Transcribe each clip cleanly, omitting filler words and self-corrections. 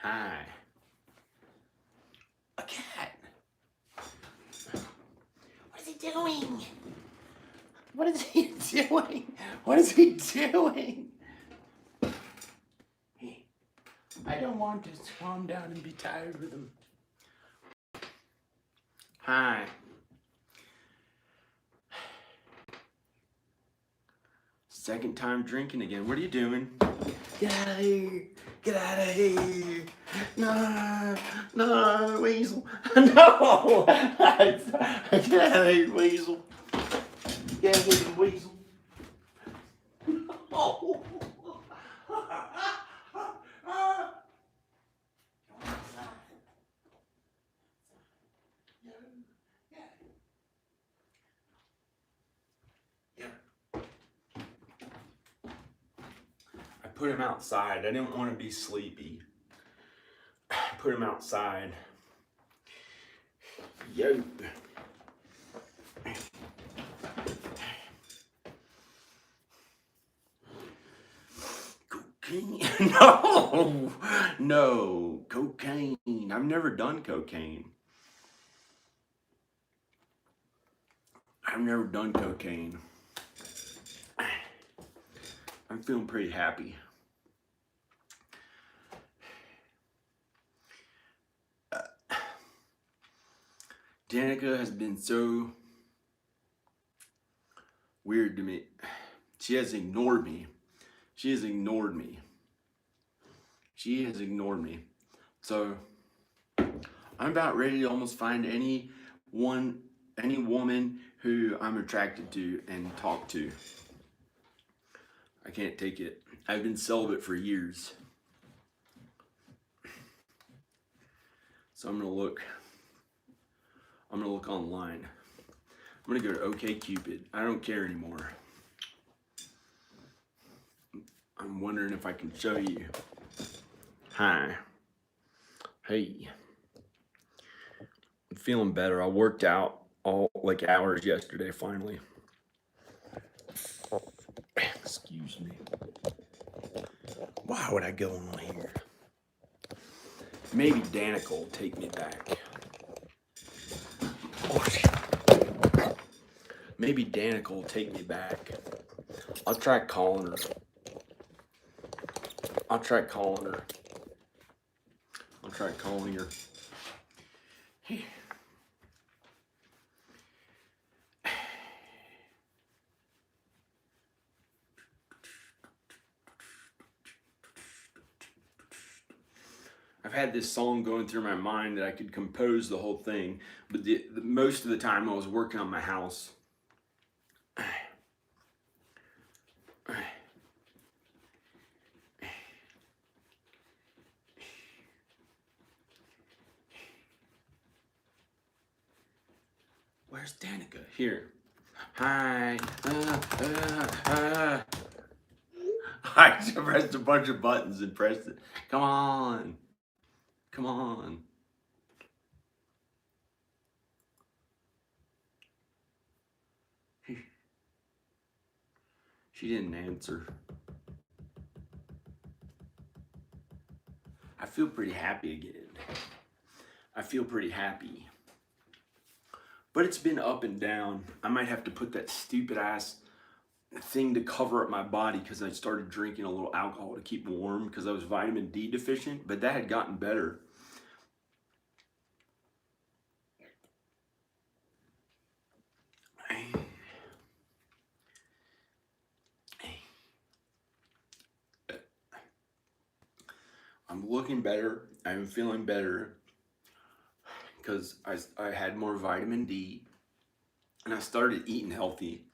Hi. A cat. What is he doing? What is he doing? What is he doing? Hey, I don't want to calm down and be tired with him. Hi. Second time drinking again. What are you doing? Get out of here. Get out of here. No, no, Weasel. No. Get out of here, Weasel. Get out of here, Weasel. No. I put him outside. I didn't want to be sleepy. I put him outside. Yo. Cocaine? No. No. Cocaine. I've never done cocaine. I've never done cocaine. I'm feeling pretty happy. Danica has been so weird to me. She has ignored me. She has ignored me. She has ignored me. So I'm about ready to almost find any woman who I'm attracted to and talk to. I can't take it. I've been celibate for years. So I'm gonna look online. I'm gonna go to OkCupid. I don't care anymore. I'm wondering if I can show you. Hi. Hey. I'm feeling better. I worked out all like hours yesterday finally. Excuse me. Why would I go on here? Maybe Danica will take me back. Maybe Danica will take me back. I'll try calling her. I'll try calling her. I've had this song going through my mind that I could compose the whole thing, but most of the time I was working on my house. Where's Danica? Here. Hi. I just pressed a bunch of buttons and pressed it. Come on. Come on. She didn't answer. I feel pretty happy again. I feel pretty happy. But it's been up and down. I might have to put that stupid ass thing to cover up my body because I started drinking a little alcohol to keep warm because I was vitamin D deficient, but that had gotten better. I'm looking better. I'm feeling better because I had more vitamin D and I started eating healthy.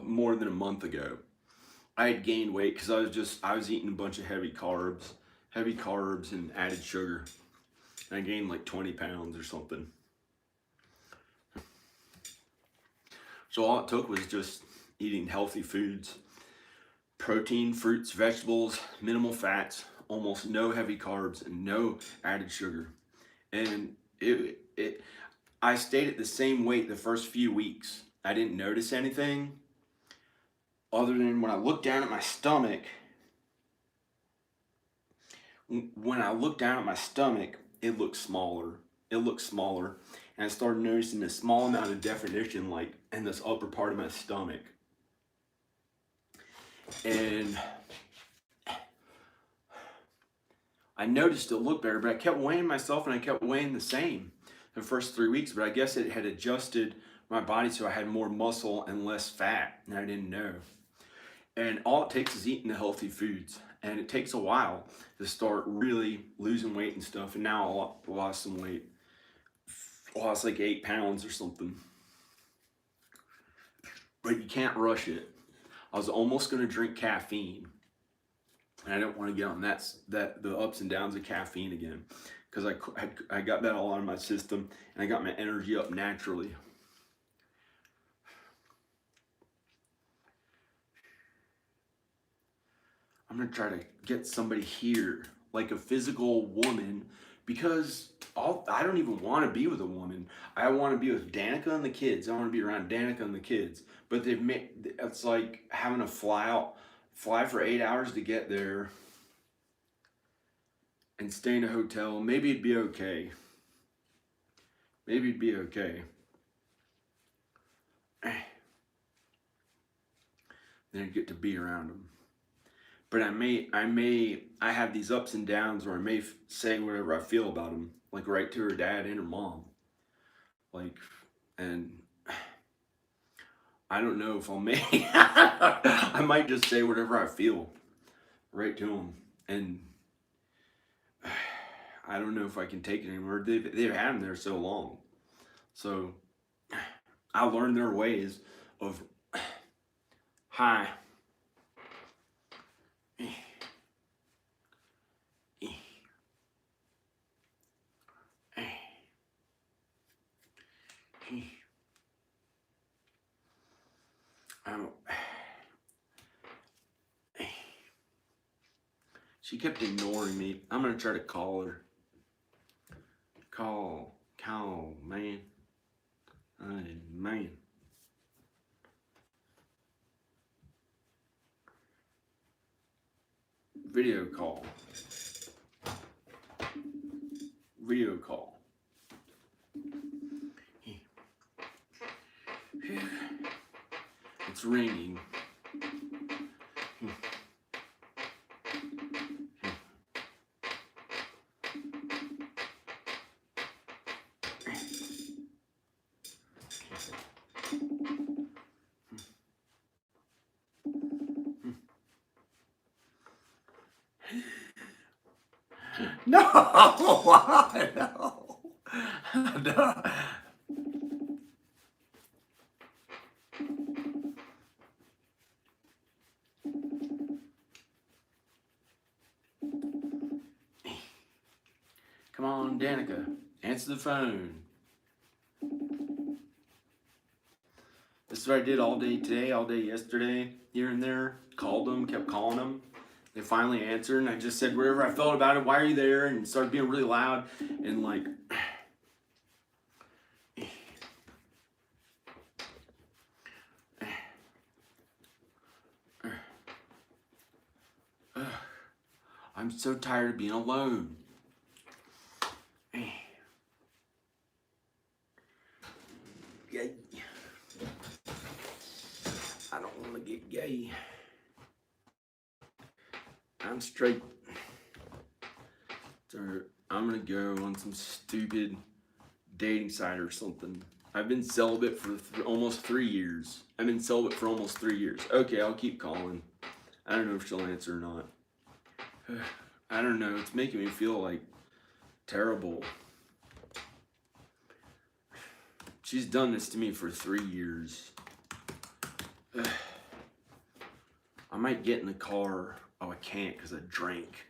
More than a month ago. I had gained weight because I was eating a bunch of heavy carbs and added sugar. And I gained like 20 pounds or something. So all it took was just eating healthy foods. Protein, fruits, vegetables, minimal fats, almost no heavy carbs, and no added sugar. And I stayed at the same weight the first few weeks. I didn't notice anything other than when I looked down at my stomach, when I looked down at my stomach, it looked smaller. It looked smaller. And I started noticing a small amount of definition, like in this upper part of my stomach. And I noticed it looked better, but I kept weighing myself and I kept weighing the same the first 3 weeks. But I guess it had adjusted my body so I had more muscle and less fat, and I didn't know. And all it takes is eating the healthy foods. And it takes a while to start really losing weight and stuff. And now I lost some weight. Lost like 8 pounds or something. But you can't rush it. I was almost going to drink caffeine. And I don't want to get on the ups and downs of caffeine again. Because I got that all out of my system. And I got my energy up naturally. I'm going to try to get somebody here, like a physical woman, because I don't even want to be with a woman. I want to be with Danica and the kids. I want to be around Danica and the kids. But it's like having to fly for 8 hours to get there and stay in a hotel. Maybe it'd be okay. Maybe it'd be okay. Then I'd get to be around them. But I have these ups and downs where I may say whatever I feel about them, like right to her dad and her mom. Like, and I don't know if I'll make, I might just say whatever I feel right to them. And I don't know if I can take it anymore. They've had them there so long. So I learned their ways of, hi. She kept ignoring me. I'm gonna try to call her. Call, man. Man. Video call. Video call. It's ringing. No, no. Come on, Danica, answer the phone. This is what I did all day today, all day yesterday, here and there. Called them, kept calling them. They finally answered, and I just said whatever I felt about it. Why are you there? And started being really loud and like. I'm so tired of being alone. Gay. I don't want to get gay. I'm straight. So I'm gonna go on some stupid dating site or something. I've been celibate for almost 3 years. I've been celibate for almost 3 years. Okay, I'll keep calling. I don't know if she'll answer or not. I don't know. It's making me feel like terrible. She's done this to me for 3 years. I might get in the car. Oh, I can't because I drank.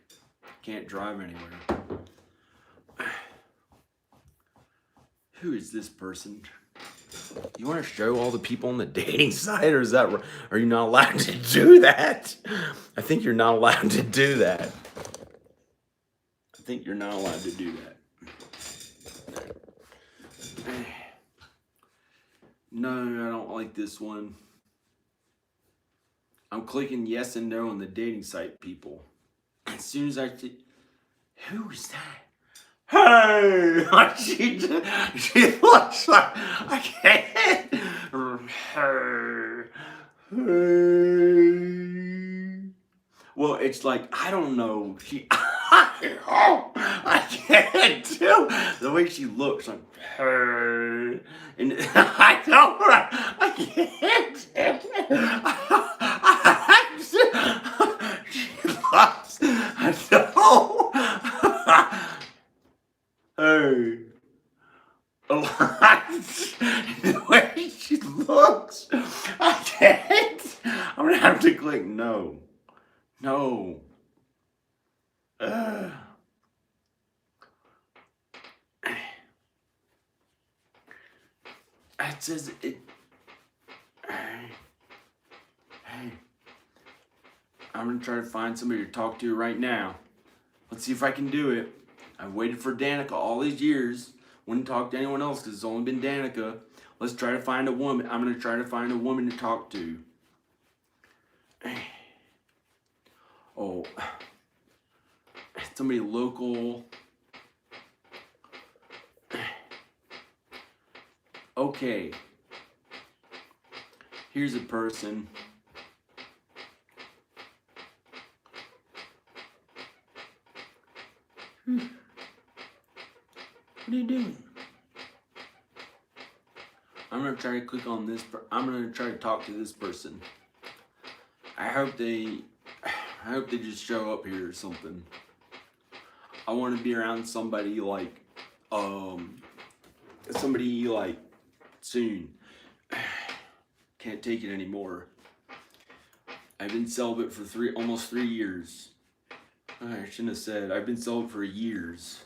Can't drive anywhere. Who is this person? You want to show all the people on the dating site, or are you not allowed to do that? I think you're not allowed to do that. I think you're not allowed to do that. No, I don't like this one. I'm clicking yes and no on the dating site people. As soon as Who's that? Hey! She looks like I can't. Hey. Hey. Well, it's like, I don't know. I can't do the way she looks. Like, her. And I don't, I can't. She looks, I know. Hey. The way she looks, I can't. I'm gonna have to click no. No. It says it. Hey, I'm gonna try to find somebody to talk to right now. Let's see if I can do it. I've waited for Danica all these years. Wouldn't talk to anyone else because it's only been Danica. Let's try to find a woman. I'm gonna try to find a woman to talk to. Oh, somebody local. Okay. Here's a person. What are you doing? I'm gonna try to click on this. I'm gonna try to talk to this person. I hope they just show up here or something. I want to be around somebody like soon. Can't take it anymore. I've been celibate for almost 3 years. I shouldn't have said. I've been celibate for years.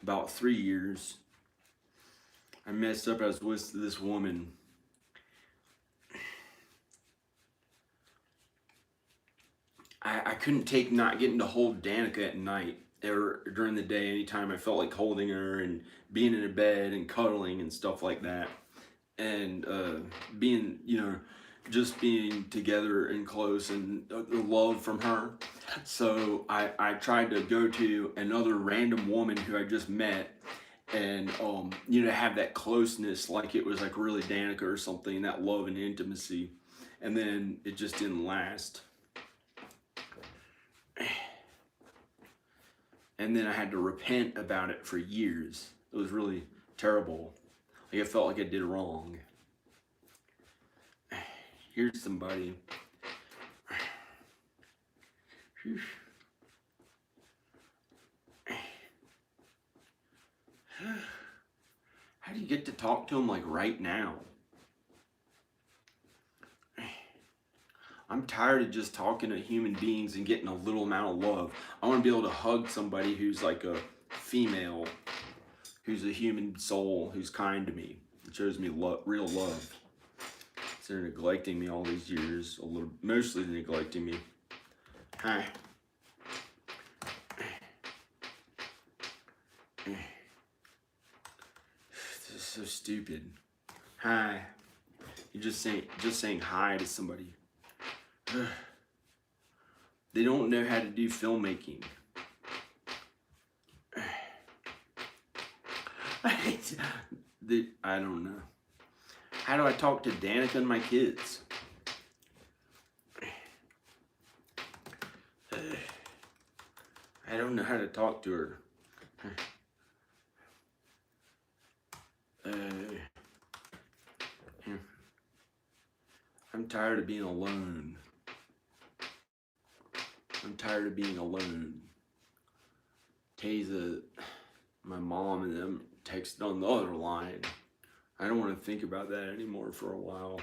About 3 years. I messed up. I was with this woman. I couldn't take not getting to hold Danica at night or during the day. Anytime I felt like holding her and being in a bed and cuddling and stuff like that, and being, just being together and close and the love from her. So I tried to go to another random woman who I just met and have that closeness, like it was like really Danica or something, that love and intimacy, and then it just didn't last. And then I had to repent about it for years. It was really terrible. Like I felt like I did wrong. Here's somebody. How do you get to talk to him like right now? I'm tired of just talking to human beings and getting a little amount of love. I want to be able to hug somebody who's like a female, who's a human soul, who's kind to me, that shows me real love. So they're neglecting me all these years, mostly neglecting me. Hi. This is so stupid. Hi. You're just saying hi to somebody. They don't know how to do filmmaking. I don't know. How do I talk to Danica and my kids? I don't know how to talk to her. I'm tired of being alone. I'm tired of being alone. Taza, my mom and them texted on the other line. I don't want to think about that anymore for a while.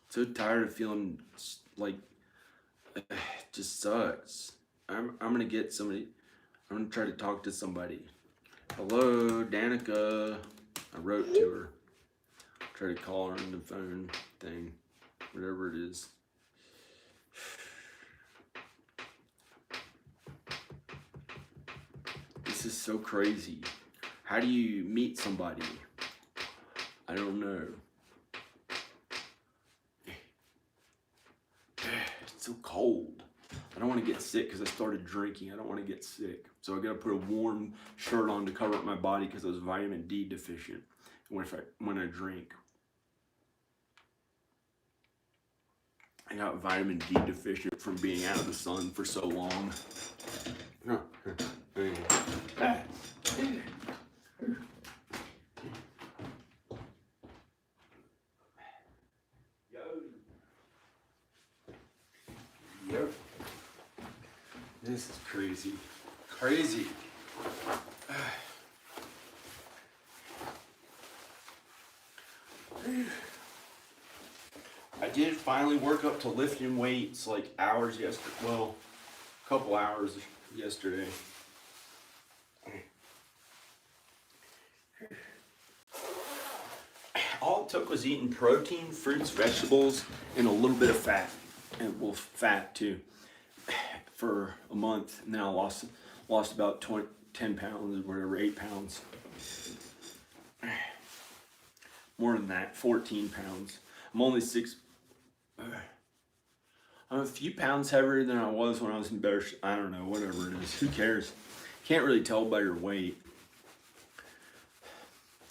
So tired of feeling like it just sucks. I'm gonna get somebody. I'm gonna try to talk to somebody. Hello, Danica. I wrote to her. Try to call her on the phone thing, whatever it is. This is so crazy. How do you meet somebody? I don't know. It's so cold. I I don't want to get sick because I started drinking. I don't want to get sick. So I got to put a warm shirt on to cover up my body because I was vitamin D deficient when I drink. I got vitamin D deficient from being out of the sun for so long. Yep. This is crazy. Crazy. I did finally work up to lifting weights like hours yesterday. Well, a couple hours yesterday. All it took was eating protein, fruits, vegetables, and a little bit of fat. And well, fat too. For a month. And then I lost about 10 pounds or whatever, 8 pounds. More than that, 14 pounds. I'm only I'm a few pounds heavier than I was when I was in better I don't know, whatever it is. Who cares? Can't really tell by your weight.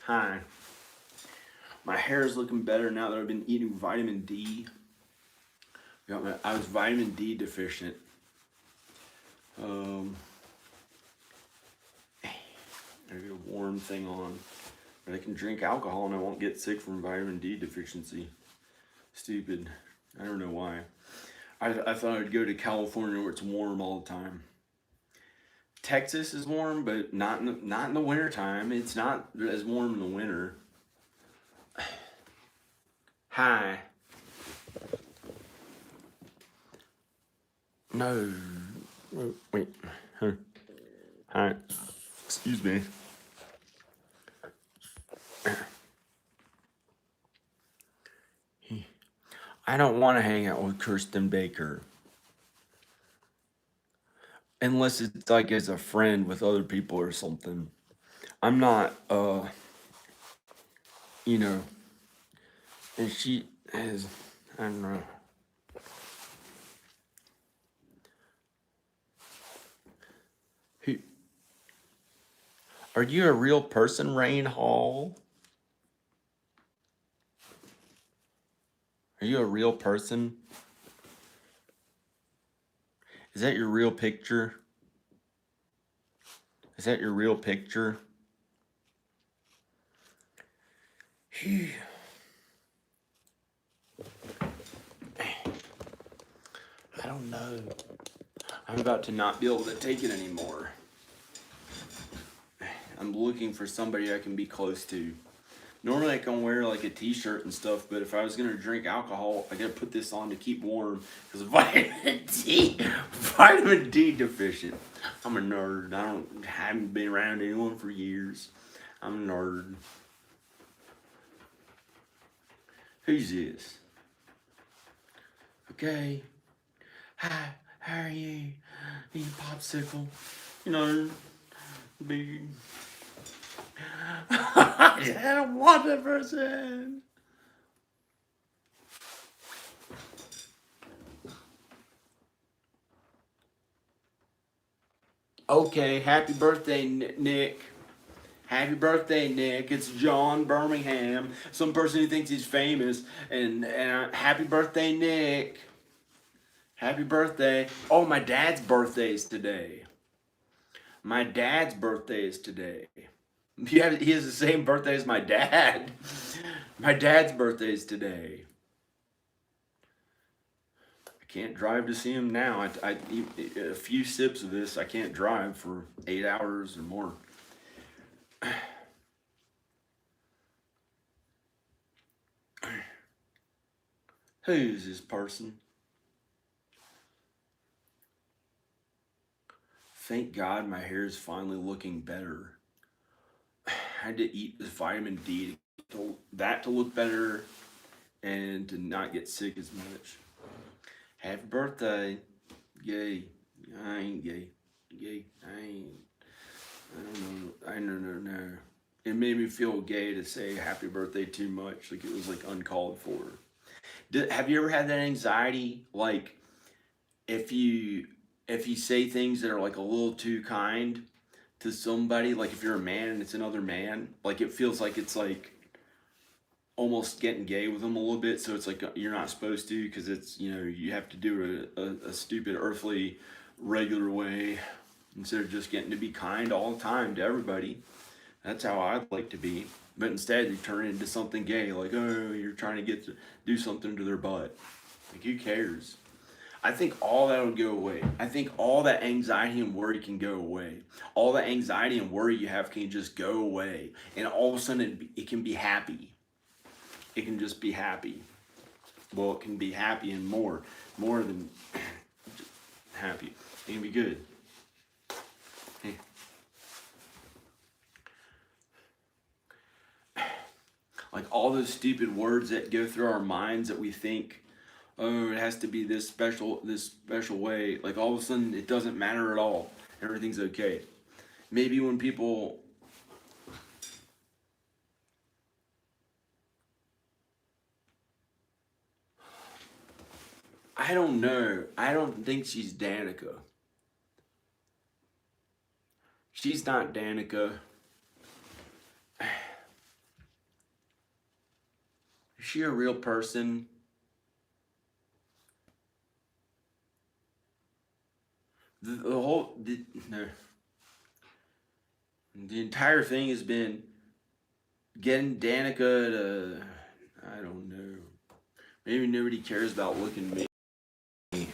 Hi. My hair is looking better now that I've been eating vitamin D. I was vitamin D deficient. I get a warm thing on. But I can drink alcohol and I won't get sick from vitamin D deficiency. Stupid. I don't know why. I thought I'd go to California where it's warm all the time. Texas is warm, but not in the winter time. It's not as warm in the winter. Hi. No. Wait. Hi. Excuse me. I don't want to hang out with Kirsten Baker. Unless it's like as a friend with other people or something. I'm not, you know, and she has, I don't know. Who, are you a real person, Rain Hall? Are you a real person? Is that your real picture? Is that your real picture? I don't know. I'm about to not be able to take it anymore. I'm looking for somebody I can be close to. Normally I can wear like a t-shirt and stuff, but if I was gonna drink alcohol, I gotta put this on to keep warm because vitamin D deficient. I'm a nerd. Haven't been around anyone for years. I'm a nerd. Who's this? Okay. Hi, how are you? Eating popsicle. You know, big. I don't want that person. Okay, happy birthday, Nick. Happy birthday, Nick. It's John Birmingham, some person who thinks he's famous. And happy birthday, Nick. Happy birthday. Oh, my dad's birthday is today. My dad's birthday is today. He has the same birthday as my dad. My dad's birthday is today. I can't drive to see him now. A few sips of this, I can't drive for 8 hours or more. Who's this person? Thank God my hair is finally looking better. I had to eat this vitamin D to look better and to not get sick as much. Happy birthday. Gay. I ain't gay. Gay. I don't know. It made me feel gay to say happy birthday too much. Like it was like uncalled for. Have you ever had that anxiety? Like if you if you say things that are like a little too kind to somebody, like if you're a man and it's another man, like it feels like it's like almost getting gay with them a little bit. So it's like you're not supposed to, because it's, you know, you have to do it a stupid earthly regular way instead of just getting to be kind all the time to everybody. That's how I'd like to be. But instead, you turn it into something gay, like, oh, you're trying to get to do something to their butt. Like, who cares? I think all that will go away. I think all that anxiety and worry can go away. All the anxiety and worry you have can just go away. And all of a sudden, it can be happy. It can just be happy. Well, it can be happy and more than happy. It can be good. Hey. Like all those stupid words that go through our minds that we think, oh, it has to be this special way. Like all of a sudden, it doesn't matter at all. Everything's okay. Maybe when people, I don't know. I don't think she's Danica. She's not Danica. Is she a real person? No. The entire thing has been getting Danica to, I don't know. Maybe nobody cares about looking at me.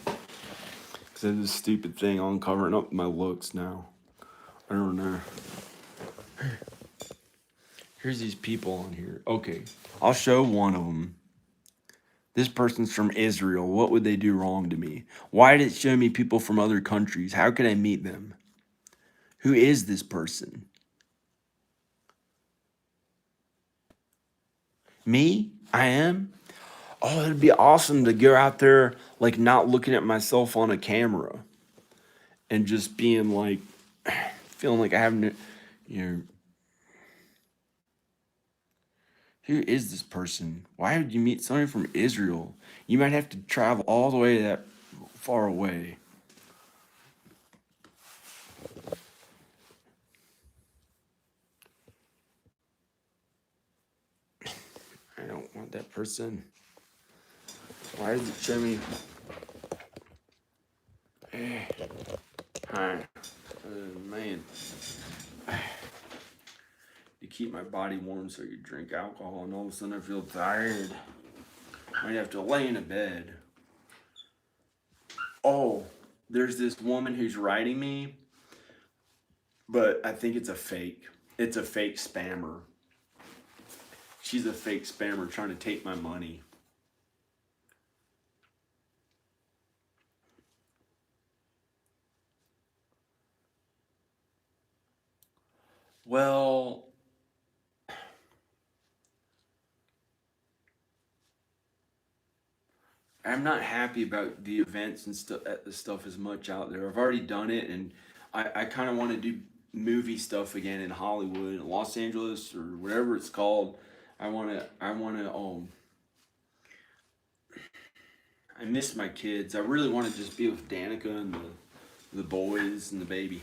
Because I did this stupid thing on covering up my looks now. I don't know. Here's these people on here. Okay, I'll show one of them. This person's from Israel. What would they do wrong to me? Why did it show me people from other countries? How could I meet them? Who is this person? Me? I am? Oh, it'd be awesome to go out there, like not looking at myself on a camera and just being like, feeling like I haven't, you know, who is this person? Why would you meet somebody from Israel? You might have to travel all the way that far away. I don't want that person. Why does it show me? Hi. Man. You keep my body warm so you drink alcohol, and all of a sudden I feel tired. I might have to lay in a bed. Oh, there's this woman who's writing me, but I think it's a fake. It's a fake spammer. She's a fake spammer trying to take my money. Well, I'm not happy about the events and stuff as much out there. I've already done it, and I kind of want to do movie stuff again in Hollywood, Los Angeles, or whatever it's called. I miss my kids. I really want to just be with Danica and the boys and the baby.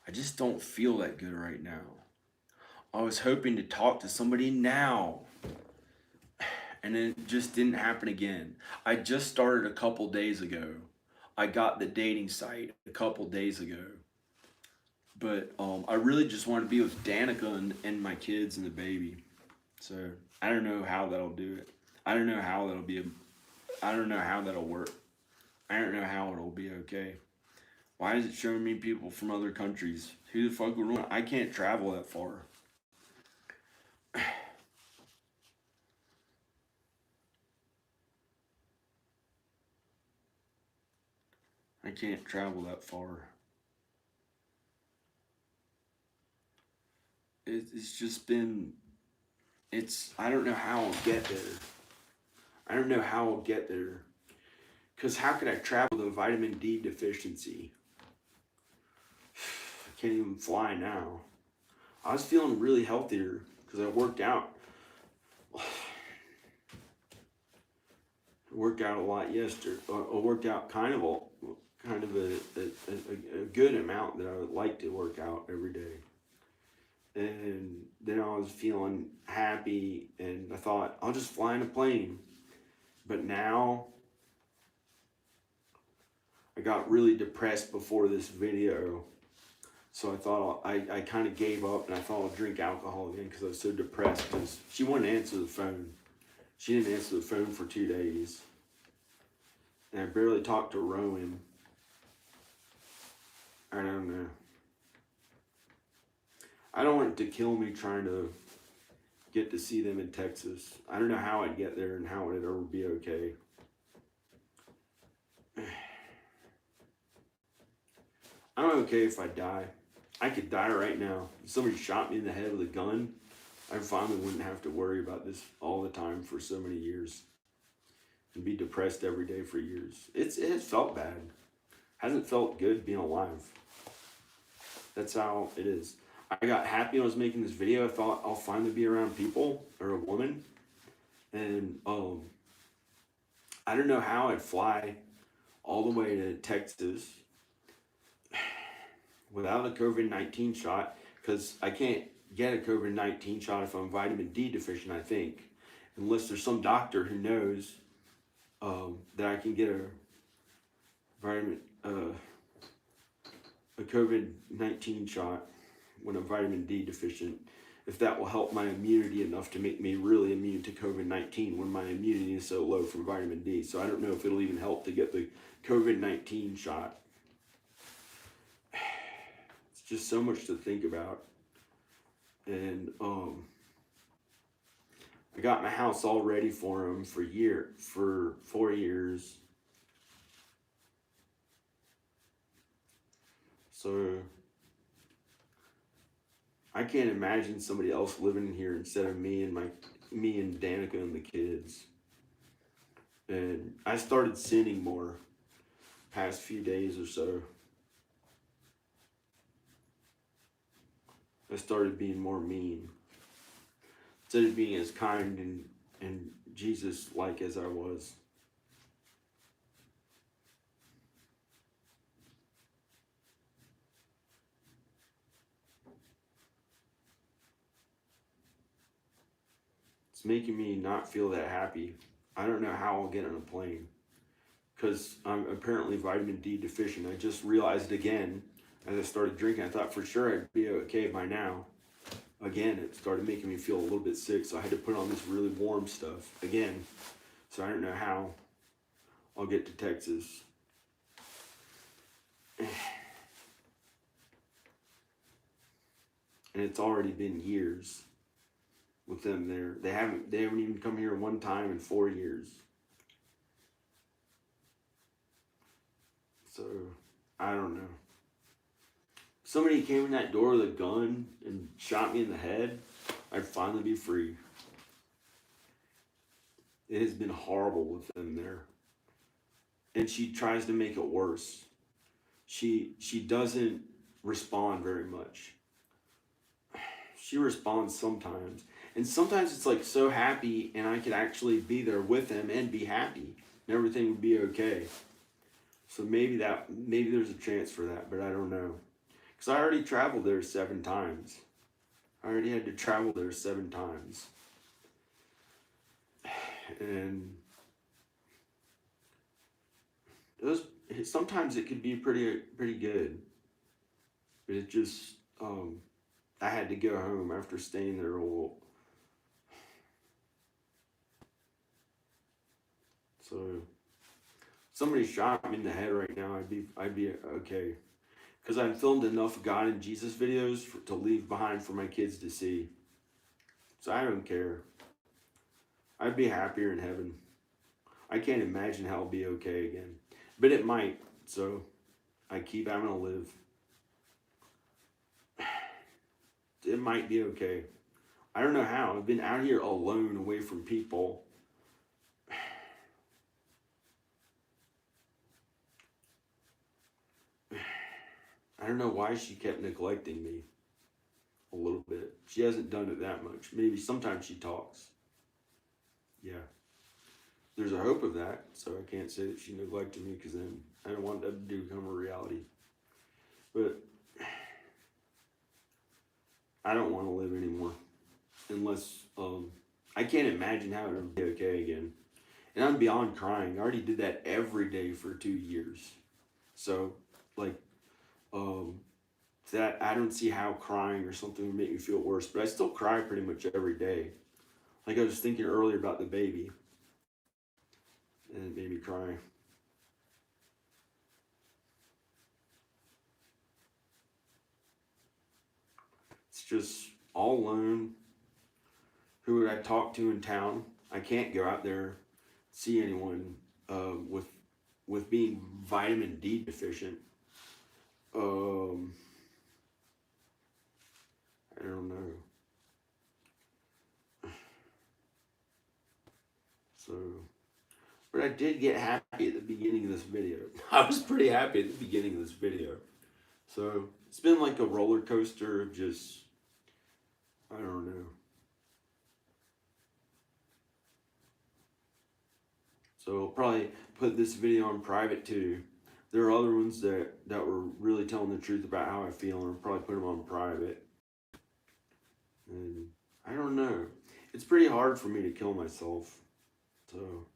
I just don't feel that good right now. I was hoping to talk to somebody now, and it just didn't happen again. I just started a couple days ago. I got the dating site a couple days ago. But I really just want to be with Danica and my kids and the baby. So I don't know how that'll do it. I don't know how that'll be. I don't know how that'll work. I don't know how it'll be okay. Why is it showing me people from other countries? Who the fuck would want? I can't travel that far. I can't travel that far. It's just been. It's. I don't know how I'll get there. I don't know how I'll get there. Because how could I travel with a vitamin D deficiency? I can't even fly now. I was feeling really healthier because I worked out. Worked out a lot yesterday. I worked out kind of a good amount that I would like to work out every day. And then I was feeling happy, and I thought I'll just fly in a plane. But now I got really depressed before this video, so I thought I kind of gave up, and I thought I'll drink alcohol again because I was so depressed. Because she wouldn't answer the phone. She didn't answer the phone for 2 days, and I barely talked to Rowan. I don't know. I don't want it to kill me trying to get to see them in Texas. I don't know how I'd get there and how it'd ever be okay. I'm okay if I die. I could die right now. If somebody shot me in the head with a gun, I finally wouldn't have to worry about this all the time for so many years and be depressed every day for years. It has felt bad. Hasn't felt good being alive. That's how it is. I got happy when I was making this video. I thought I'll finally be around people or a woman. And I don't know how I'd fly all the way to Texas without a COVID-19 shot, because I can't get a COVID-19 shot if I'm vitamin D deficient, I think. Unless there's some doctor who knows that I can get a COVID-19 shot when I'm vitamin D deficient, if that will help my immunity enough to make me really immune to COVID-19 when my immunity is so low from vitamin D. So I don't know if it'll even help to get the COVID-19 shot. It's just so much to think about. And I got my house all ready for him for 4 years. So I can't imagine somebody else living here instead of me and Danica and the kids. And I started sinning more past few days or so. I started being more mean instead of being as kind and Jesus-like as I was. It's making me not feel that happy. I don't know how I'll get on a plane because I'm apparently vitamin D deficient. I just realized again as I started drinking. I thought for sure I'd be okay by now. Again, it started making me feel a little bit sick, so I had to put on this really warm stuff again. So I don't know how I'll get to Texas. And it's already been years with them there. They haven't even come here one time in 4 years. So I don't know. Somebody came in that door with a gun and shot me in the head, I'd finally be free. It has been horrible with them there. And she tries to make it worse. She doesn't respond very much. She responds sometimes. And sometimes it's like so happy and I could actually be there with them and be happy and everything would be okay. So maybe there's a chance for that, but I don't know. Because I already traveled there 7 times. I already had to travel there 7 times. And sometimes it could be pretty good. But it just, I had to go home after staying there a while. So, if somebody shot me in the head right now, I'd be okay. Because I've filmed enough God and Jesus videos to leave behind for my kids to see. So I don't care. I'd be happier in heaven. I can't imagine how I'll be okay again. But it might. So I keep having to live. It might be okay. I don't know how. I've been out here alone, away from people. I don't know why she kept neglecting me a little bit. She hasn't done it that much. Maybe sometimes she talks. Yeah. there's a hope of that. So I can't say that she neglected me, because then I don't want that to become a reality. But I don't want to live anymore unless I can't imagine how it would be okay again. And I'm beyond crying. I already did that every day for 2 years. So like um, that I don't see how crying or something would make me feel worse. But I still cry pretty much every day. Like I was thinking earlier about the baby, and it made me cry. It's just all alone. Who would I talk to in town? I can't go out there, see anyone with being vitamin D deficient. Um, I don't know. So, but I did get happy at the beginning of this video. I was pretty happy at the beginning of this video. So it's been like a roller coaster of just, I don't know. So I'll probably put this video on private too. There are other ones that were really telling the truth about how I feel, and I'll probably put them on private. And I don't know. It's pretty hard for me to kill myself. So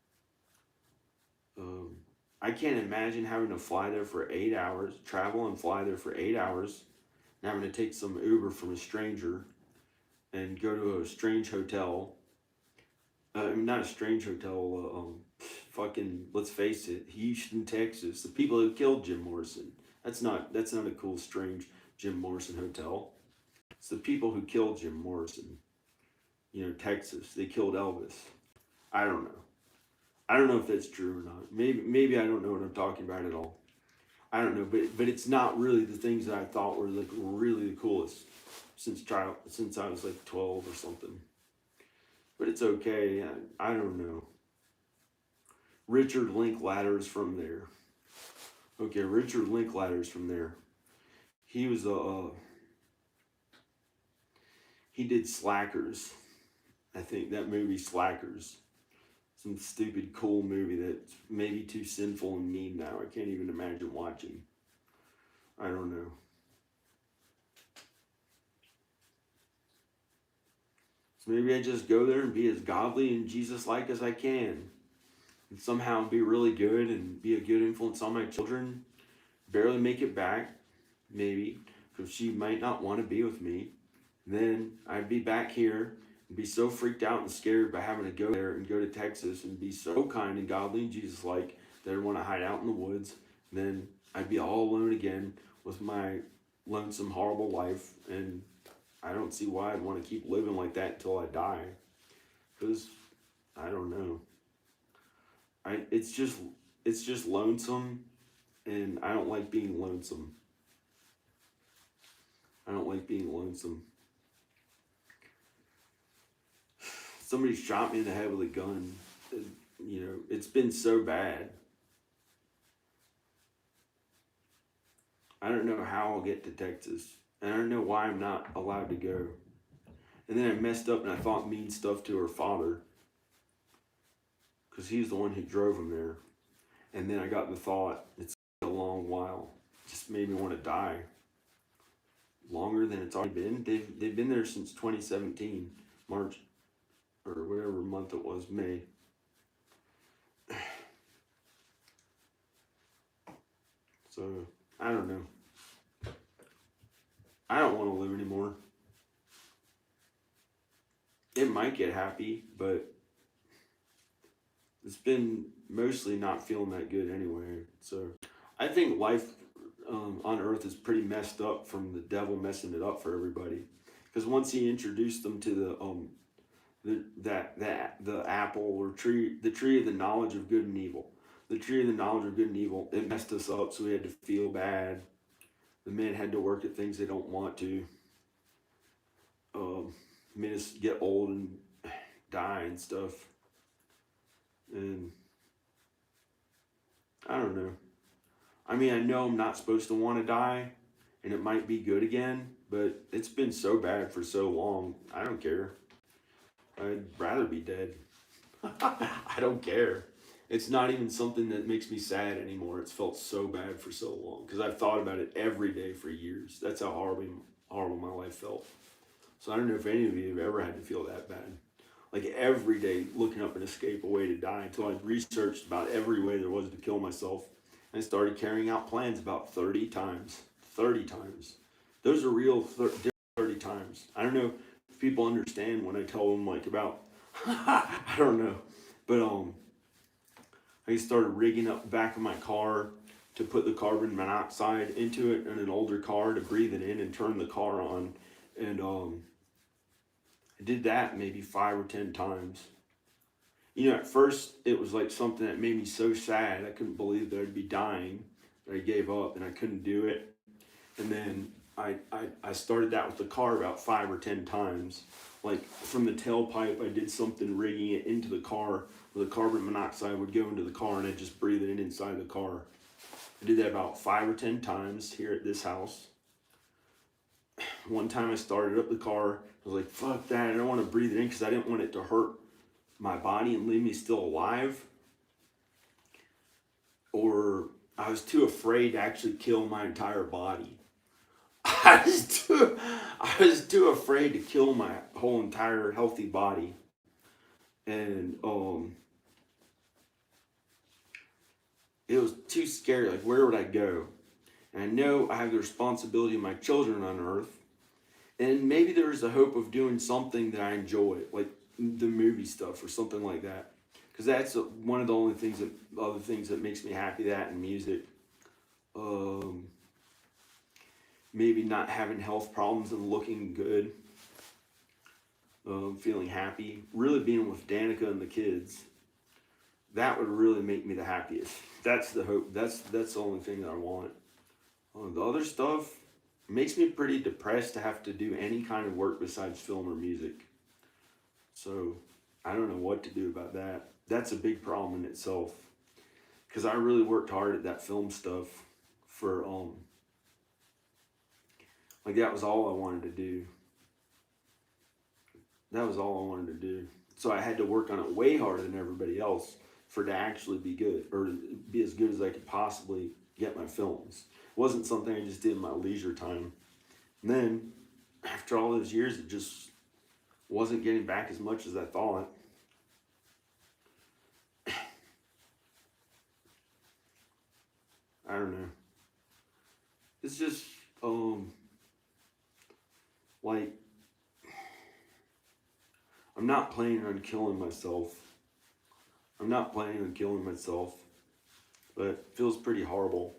I can't imagine having to fly there for 8 hours, travel and fly there for 8 hours, and having to take some Uber from a stranger and go to a strange hotel. I mean, not a strange hotel, fucking, let's face it, Houston, Texas. The people who killed Jim Morrison. That's not a cool, strange Jim Morrison hotel. It's the people who killed Jim Morrison. Texas. They killed Elvis. I don't know. I don't know if that's true or not. Maybe I don't know what I'm talking about at all. I don't know, but it's not really the things that I thought were like really the coolest since I was like 12 or something. But it's okay. I don't know. Richard Linklater's from there. Okay, Richard Linklater's from there. He was he did Slackers. I think that movie Slackers. Some stupid cool movie that's maybe too sinful and mean now. I can't even imagine watching. I don't know. So maybe I just go there and be as godly and Jesus-like as I can. And somehow be really good and be a good influence on my children. Barely make it back, maybe, because she might not want to be with me. Then I'd be back here and be so freaked out and scared by having to go there and go to Texas and be so kind and godly and Jesus-like that I'd want to hide out in the woods. And then I'd be all alone again with my lonesome, horrible life. And I don't see why I'd want to keep living like that until I die. Because, I don't know. It's just lonesome, and I don't like being lonesome. I don't like being lonesome. Somebody shot me in the head with a gun. It's been so bad. I don't know how I'll get to Texas. And I don't know why I'm not allowed to go. And then I messed up and I thought mean stuff to her father, because he's the one who drove him there. And then I got the thought, it's a long while. It just made me want to die. Longer than it's already been. They've been there since 2017, March, or whatever month it was, May. So, I don't know. I don't want to live anymore. It might get happy, but it's been mostly not feeling that good anyway. So, I think life on Earth is pretty messed up from the devil messing it up for everybody. Because once he introduced them to the apple or tree, the tree of the knowledge of good and evil, the tree of the knowledge of good and evil, it messed us up. So we had to feel bad. The men had to work at things they don't want to. Made us get old and die and stuff. And I don't know. I mean, I know I'm not supposed to want to die, and it might be good again, but it's been so bad for so long. I don't care. I'd rather be dead. I don't care. It's not even something that makes me sad anymore. It's felt so bad for so long because I've thought about it every day for years. That's how horrible my life felt. So I don't know if any of you have ever had to feel that bad. Like every day looking up an escape, a way to die, until I researched about every way there was to kill myself and started carrying out plans about 30 times. 30 times. Those are real 30 times. I don't know if people understand when I tell them like about, I don't know. But I started rigging up the back of my car to put the carbon monoxide into it in an older car to breathe it in and turn the car on. And I did that maybe 5 or 10 times. You know, at first it was like something that made me so sad. I couldn't believe that I'd be dying. That I gave up and I couldn't do it. And then I started that with the car about 5 or 10 times. Like from the tailpipe, I did something rigging it into the car where the carbon monoxide would go into the car and I'd just breathe it in inside the car. I did that about 5 or 10 times here at this house. One time I started up the car, I was like, fuck that, I don't want to breathe it in because I didn't want it to hurt my body and leave me still alive. Or I was too afraid to actually kill my entire body. I was too afraid to kill my whole entire healthy body. And it was too scary. Like, where would I go? And I know I have the responsibility of my children on earth. And maybe there's a hope of doing something that I enjoy, like the movie stuff or something like that. Because that's one of the only things other things that makes me happy, that and music. Maybe not having health problems and looking good. Feeling happy. Really being with Danica and the kids. That would really make me the happiest. That's the hope. That's the only thing that I want. The other stuff makes me pretty depressed to have to do any kind of work besides film or music. So I don't know what to do about that. That's a big problem in itself. Because I really worked hard at that film stuff for like that was all I wanted to do. That was all I wanted to do. So I had to work on it way harder than everybody else for it to actually be good, or be as good as I could possibly get my films. It wasn't something I just did in my leisure time. And then, after all those years, it just wasn't getting back as much as I thought. I don't know. It's just, like, I'm not planning on killing myself. I'm not planning on killing myself, but it feels pretty horrible.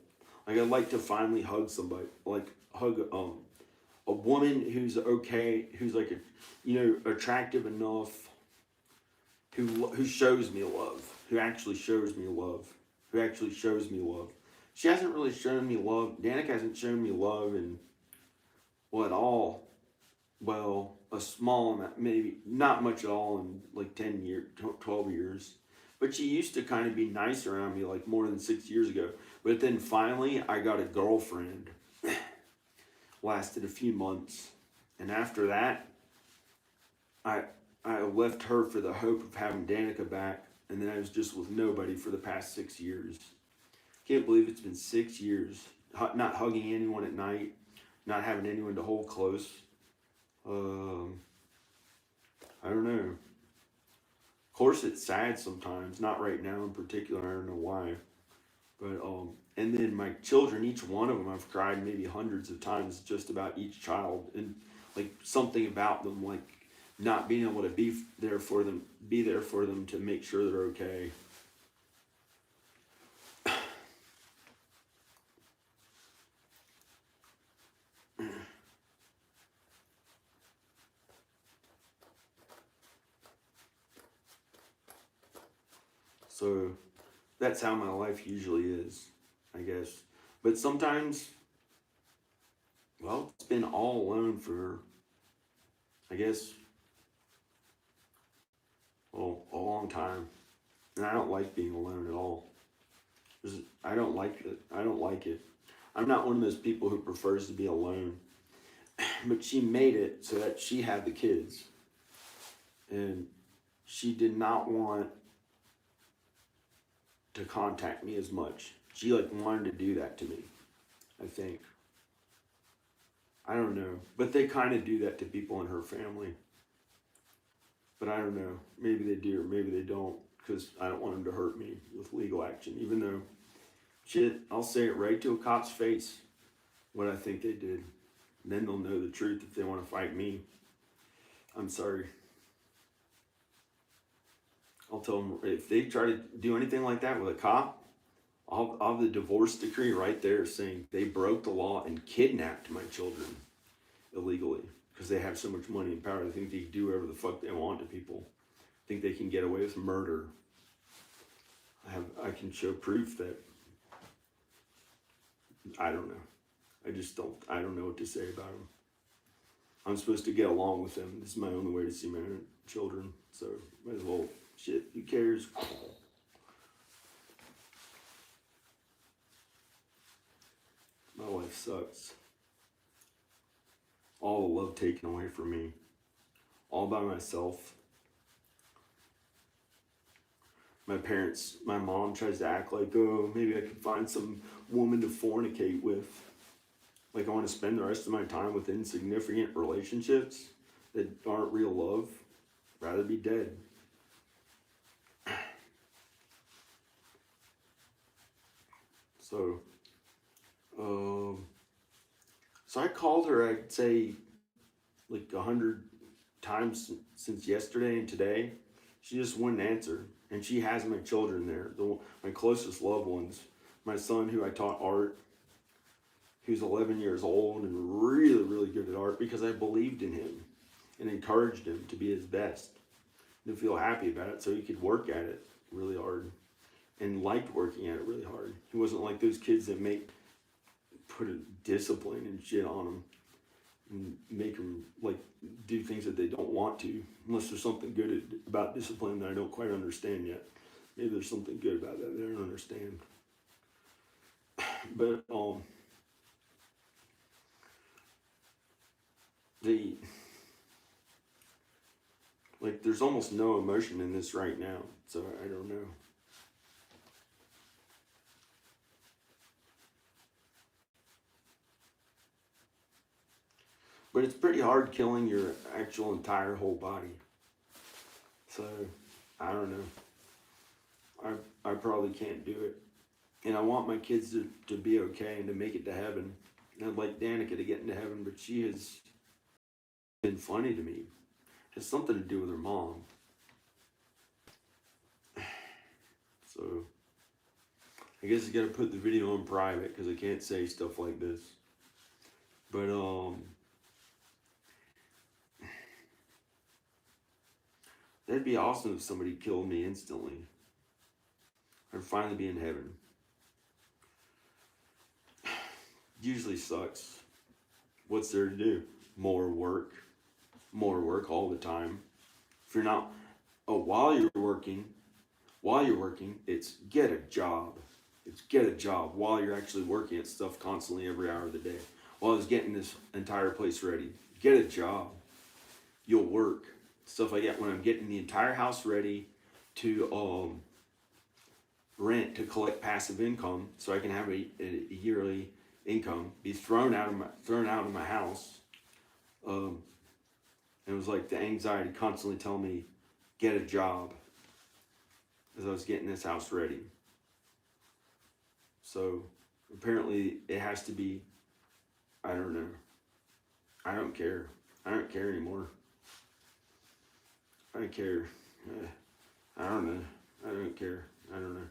Like, I'd like to finally hug somebody, like hug a woman who's okay, who's like attractive enough, who shows me love, who actually shows me love, who actually shows me love. She hasn't really shown me love. Danica hasn't shown me love in at all. Well, a small amount, maybe not much at all in like 10 years, 12 years. But she used to kind of be nice around me like more than 6 years ago. But then finally, I got a girlfriend. Lasted a few months. And after that, I left her for the hope of having Danica back. And then I was just with nobody for the past 6 years. Can't believe it's been 6 years. Not hugging anyone at night. Not having anyone to hold close. I don't know. Of course, it's sad sometimes. Not right now in particular. I don't know why. But and then my children, each one of them, I've cried maybe hundreds of times just about each child, and like something about them, like not being able to be there for them to make sure they're okay. So that's how my life usually is, I guess. But sometimes, well, it's been all alone for, I guess, well, a long time. And I don't like being alone at all. I don't like it. I don't like it. I'm not one of those people who prefers to be alone. But she made it so that she had the kids. And she did not want to contact me as much. She like wanted to do that to me, I think. I don't know. But they kind of do that to people in her family. But I don't know. Maybe they do or maybe they don't, because I don't want them to hurt me with legal action. Even though, shit, I'll say it right to a cop's face what I think they did. And then they'll know the truth if they want to fight me. I'm sorry. I'll tell them if they try to do anything like that with a cop, I'll have the divorce decree right there saying they broke the law and kidnapped my children illegally because they have so much money and power. They think they can do whatever the fuck they want to people. Think they can get away with murder. I can show proof that I don't know. I don't know what to say about them. I'm supposed to get along with them. This is my only way to see my own children. So might as well, shit, who cares? My life sucks. All the love taken away from me. All by myself. My mom tries to act like, oh, maybe I can find some woman to fornicate with. Like I want to spend the rest of my time with insignificant relationships that aren't real love. Rather be dead. So I called her, I'd say like 100 times since yesterday and today. She just wouldn't answer. And she has my children there, my closest loved ones. My son, who I taught art, who's 11 years old and really, really good at art because I believed in him and encouraged him to be his best. To feel happy about it so he could work at it really hard and liked working at it really hard. He wasn't like those kids that put a discipline and shit on them and make them like do things that they don't want to, unless there's something good about discipline that I don't quite understand yet. Maybe there's something good about that I don't understand. But there's almost no emotion in this right now, so I don't know. But it's pretty hard killing your actual entire whole body. So, I don't know. I probably can't do it. And I want my kids to be okay and to make it to heaven. And I'd like Danica to get into heaven, but she has been funny to me. It has something to do with her mom. So, I guess I gotta put the video in private because I can't say stuff like this. But, that'd be awesome if somebody killed me instantly. I'd finally be in heaven. Usually sucks. What's there to do? More work all the time. If you're not, while you're working, it's get a job. It's get a job while you're actually working at stuff constantly every hour of the day. While I was getting this entire place ready, get a job. You'll work. Stuff like that. When I'm getting the entire house ready to rent, to collect passive income, so I can have a yearly income, be thrown out of my house. And it was like the anxiety constantly telling me, get a job, as I was getting this house ready. So apparently it has to be, I don't know. I don't care. I don't care anymore. I don't care. I don't know. I don't care. I don't know.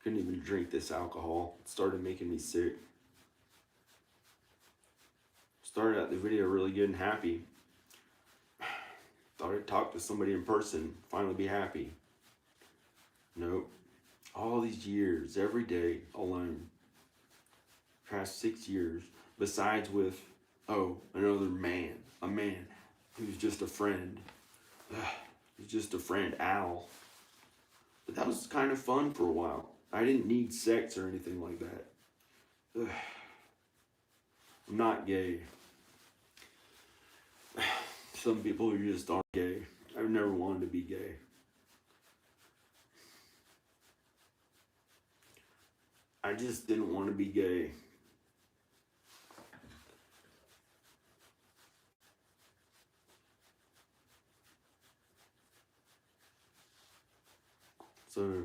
Couldn't even drink this alcohol. It started making me sick. Started out the video really good and happy. Thought I'd talk to somebody in person, finally be happy. Nope. All these years, every day, alone. Past 6 years. Besides with, another man. A man who's just a friend. He's just a friend, Al. But that was kind of fun for a while. I didn't need sex or anything like that. I'm not gay. some people who just aren't gay. I've never wanted to be gay. I just didn't want to be gay. So,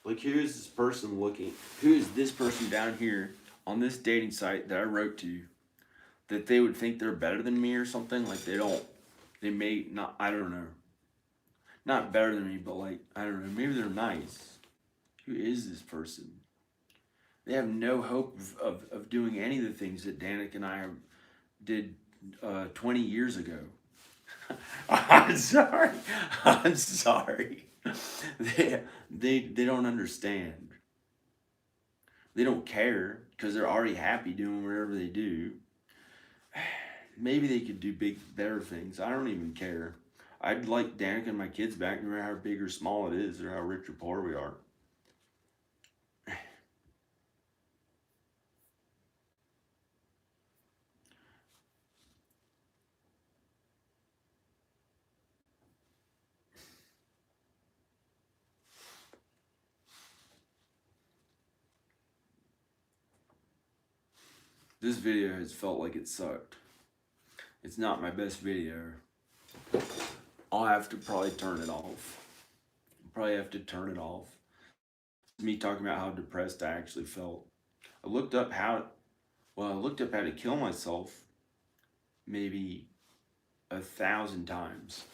like, who is this person looking? Who is this person down here on this dating site that I wrote to? That they would think they're better than me or something? Like, they don't. They may not. I don't know. Not better than me, but like, I don't know. Maybe they're nice. Who is this person? They have no hope of doing any of the things that Danik and I did 20 years ago. I'm sorry. I'm sorry. They don't understand. They don't care because they're already happy doing whatever they do. Maybe they could do better things. I don't even care. I'd like Danica and my kids back no matter how big or small it is or how rich or poor we are. This video has felt like it sucked. It's not my best video. I'll have to probably turn it off. Probably have to turn it off. Me talking about how depressed I actually felt. I looked up how to kill myself maybe 1,000 times.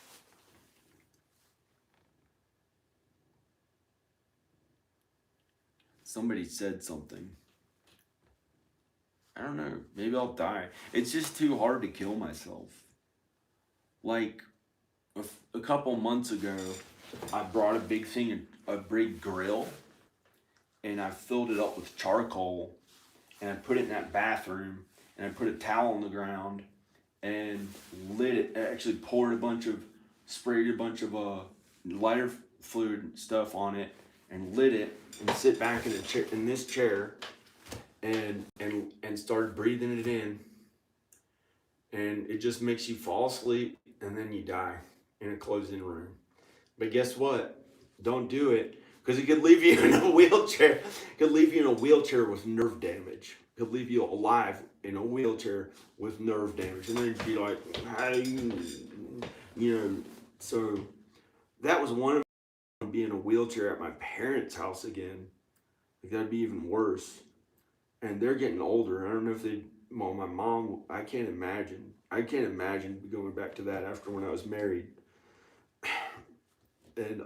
Somebody said something. I don't know. Maybe I'll die. It's just too hard to kill myself. Like a couple months ago, I brought a big grill, and I filled it up with charcoal, and I put it in that bathroom, and I put a towel on the ground, and lit it. I actually sprayed a bunch of lighter fluid stuff on it, and lit it, and sit back in this chair, and started breathing it in, and it just makes you fall asleep, and then you die in a closed-in room. But guess what? Don't do it, because it could leave you in a wheelchair. It could leave you in a wheelchair with nerve damage. It could leave you alive in a wheelchair with nerve damage, and then you'd be like, So that was one of them, being in a wheelchair at my parents' house again. Like, that'd be even worse. And they're getting older. I don't know if my mom, I can't imagine. I can't imagine going back to that after when I was married. And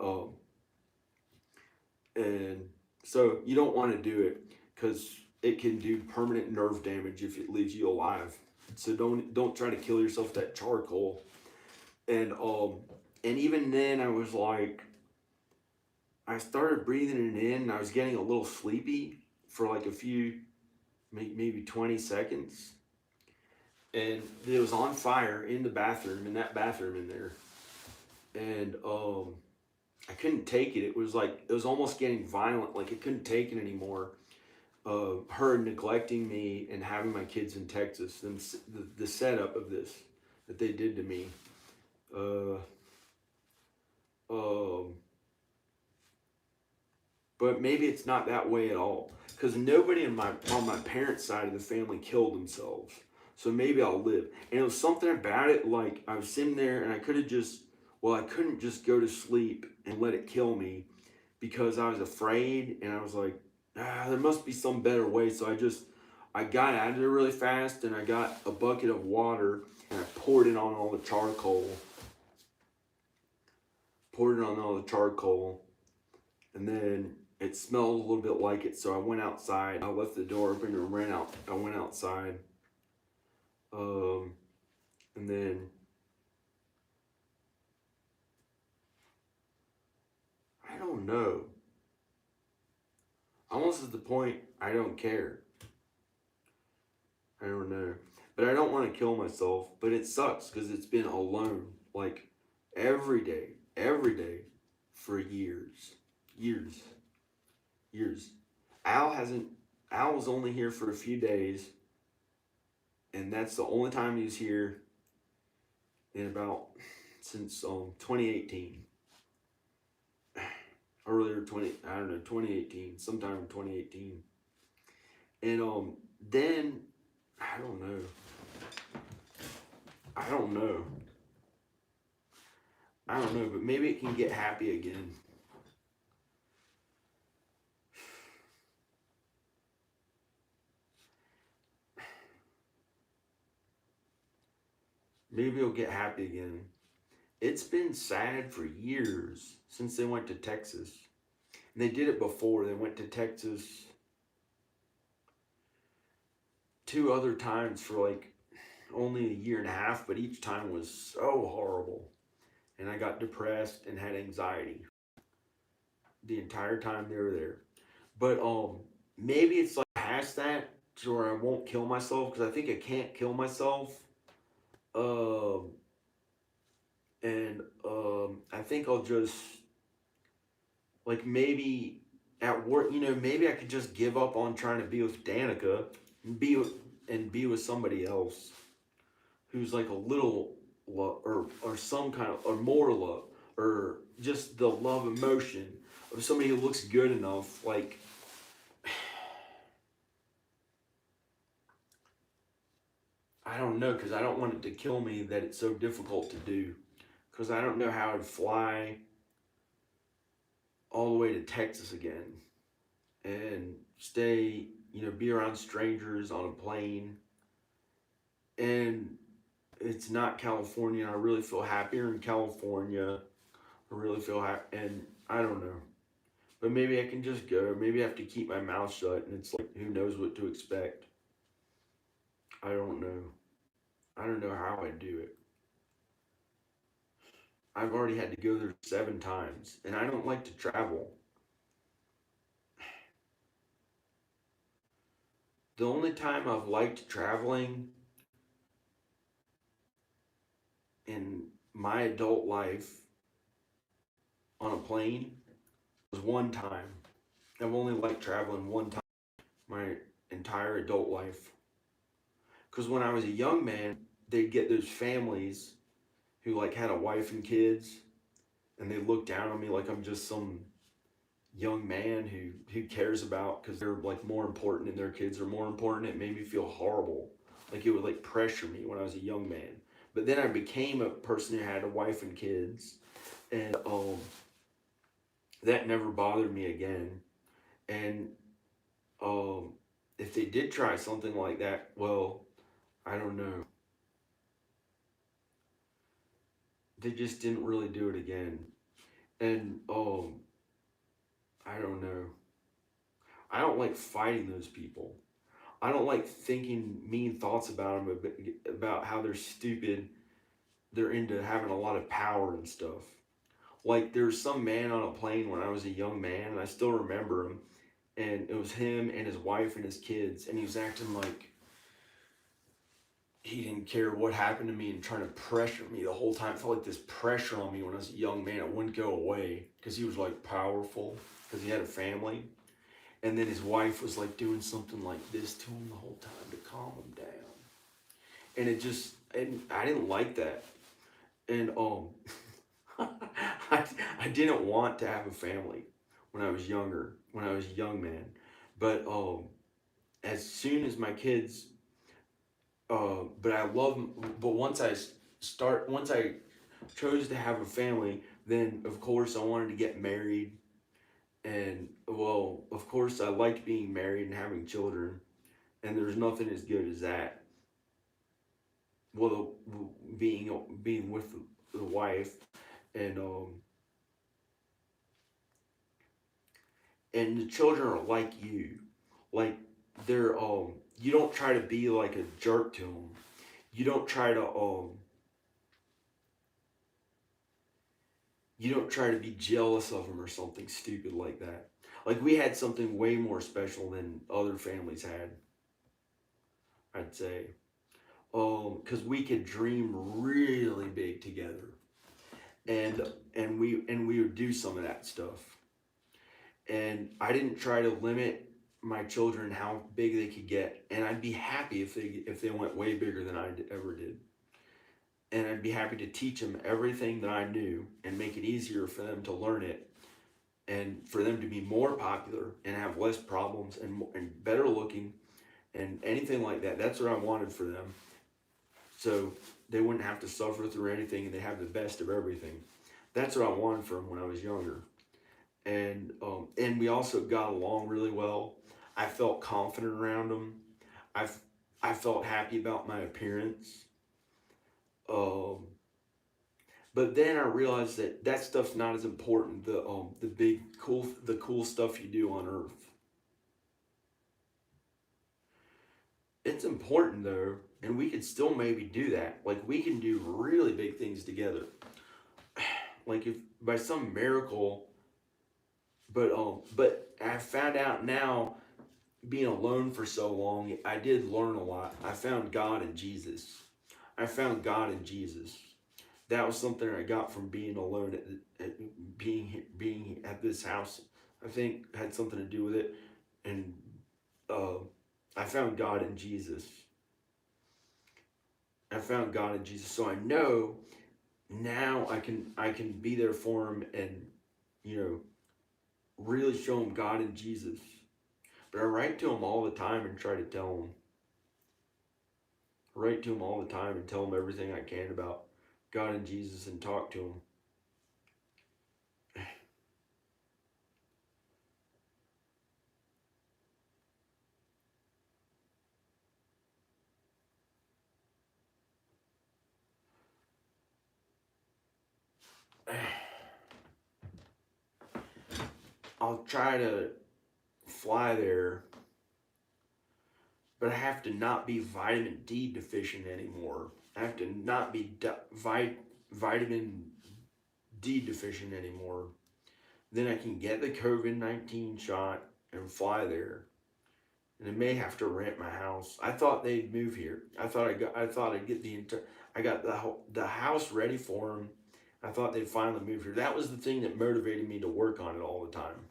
so you don't want to do it, because it can do permanent nerve damage if it leaves you alive. So don't try to kill yourself with that charcoal. And even then I was like, I started breathing it in, and I was getting a little sleepy for like a few, maybe 20 seconds. And it was on fire in the bathroom, in that bathroom in there. And I couldn't take it. It was almost getting violent. Like, I couldn't take it anymore. Her neglecting me and having my kids in Texas, and the setup of this that they did to me. But maybe it's not that way at all, because nobody on my parents' side of the family killed themselves. So maybe I'll live. And it was something about it, like I was sitting there and I couldn't just go to sleep and let it kill me, because I was afraid, and I was like, there must be some better way. So I got out of there really fast, and I got a bucket of water, and I poured it on all the charcoal. And then it smelled a little bit like it, so I went outside. I left the door open and ran out. I went outside. And then I don't know. Almost at the point I don't care. I don't know. But I don't want to kill myself. But it sucks, because it's been alone, like, every day for years. Al was only here for a few days, and that's the only time he was here in about since 2018, earlier 2018, sometime in 2018, and then I don't know, I don't know, I don't know, but maybe it can get happy again. Maybe it'll get happy again. It's been sad for years since they went to Texas. And they did it before. They went to Texas two other times for like only a year and a half, but each time was so horrible. And I got depressed and had anxiety the entire time they were there. But maybe it's like past that to where I won't kill myself because I think I can't kill myself. Um and I think I'll just like maybe at work, maybe I could just give up on trying to be with Danica and be with somebody else who's like a little love or some kind of or more love or just the love emotion of somebody who looks good enough. Like I don't know because I don't want it to kill me that it's so difficult to do because I don't know how I'd fly all the way to Texas again and stay, be around strangers on a plane. And it's not California. I really feel happier in California. I really feel happy. And I don't know. But maybe I can just go. Maybe I have to keep my mouth shut. And it's like, who knows what to expect? I don't know. I don't know how I do it. I've already had to go there 7 times. And I don't like to travel. The only time I've liked traveling in my adult life on a plane was one time. I've only liked traveling one time my entire adult life. Because when I was a young man, they'd get those families who like had a wife and kids, and they look down on me like I'm just some young man who cares about because they're like more important and their kids are more important. It made me feel horrible. Like it would like pressure me when I was a young man. But then I became a person who had a wife and kids, and that never bothered me again. And um, if they did try something like that, well, I don't know. They just didn't really do it again. And I don't know. I don't like fighting those people. I don't like thinking mean thoughts about them, about how they're stupid. They're into having a lot of power and stuff. Like there's some man on a plane when I was a young man, and I still remember him. And it was him and his wife and his kids, and he was acting like he didn't care what happened to me and trying to pressure me the whole time. I felt like this pressure on me when I was a young man. It wouldn't go away because he was like powerful because he had a family. And then his wife was like doing something like this to him the whole time to calm him down. And it just, and I didn't like that. And I didn't want to have a family when I was younger, when I was a young man. But as soon as my kids, but I love them. But once I chose to have a family, then of course I wanted to get married. And well, of course I liked being married and having children. And there's nothing as good as that. Well, being with the wife and and the children are like you, like they're you don't try to be like a jerk to them. You don't try to you don't try to be jealous of them or something stupid like that. Like we had something way more special than other families had, I'd say. Because we could dream really big together, and and we would do some of that stuff. And I didn't try to limit my children how big they could get, and I'd be happy if they went way bigger than ever did. And I'd be happy to teach them everything that I knew and make it easier for them to learn it, and for them to be more popular and have less problems and better looking and anything like that. That's what I wanted for them. So they wouldn't have to suffer through anything and they have the best of everything. That's what I wanted for them when I was younger. And we also got along really well. I felt confident around them. I I felt happy about my appearance. Um, but then I realized that that stuff's not as important. The big cool stuff you do on Earth. It's important though, and we could still maybe do that. Like we can do really big things together. Like if by some miracle, but I found out now, being alone for so long, I did learn a lot. I found God in Jesus. I found God in Jesus. That was something I got from being alone being at this house. I think had something to do with it, and uh, I found God in Jesus. I found God in Jesus, so I know now I can be there for him and you know really show him God in Jesus. But I write to him all the time and try to tell him. I write to him all the time and tell him everything I can about God and Jesus and talk to him. I'll try to fly there, but I have to not be vitamin D deficient anymore. I have to not be vitamin D deficient anymore. Then I can get the COVID-19 shot and fly there. And I may have to rent my house. I thought they'd move here. I thought I'd get I got the house ready for them. I thought they'd finally move here. That was the thing that motivated me to work on it all the time.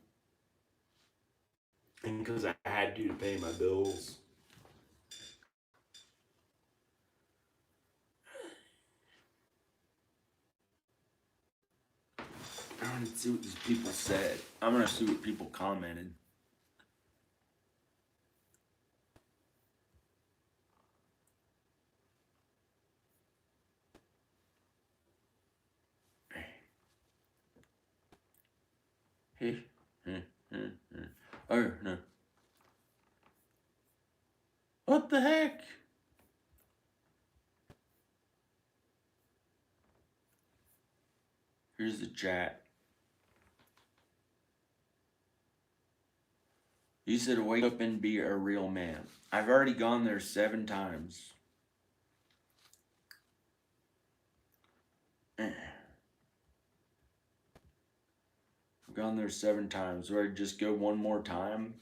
And because I had to pay my bills. I want to see what these people said. I'm gonna see what people commented. Hey, oh no! What the heck? Here's the chat. You said wake up and be a real man. I've already gone there 7 times. I've gone there 7 times. Do I just go one more time?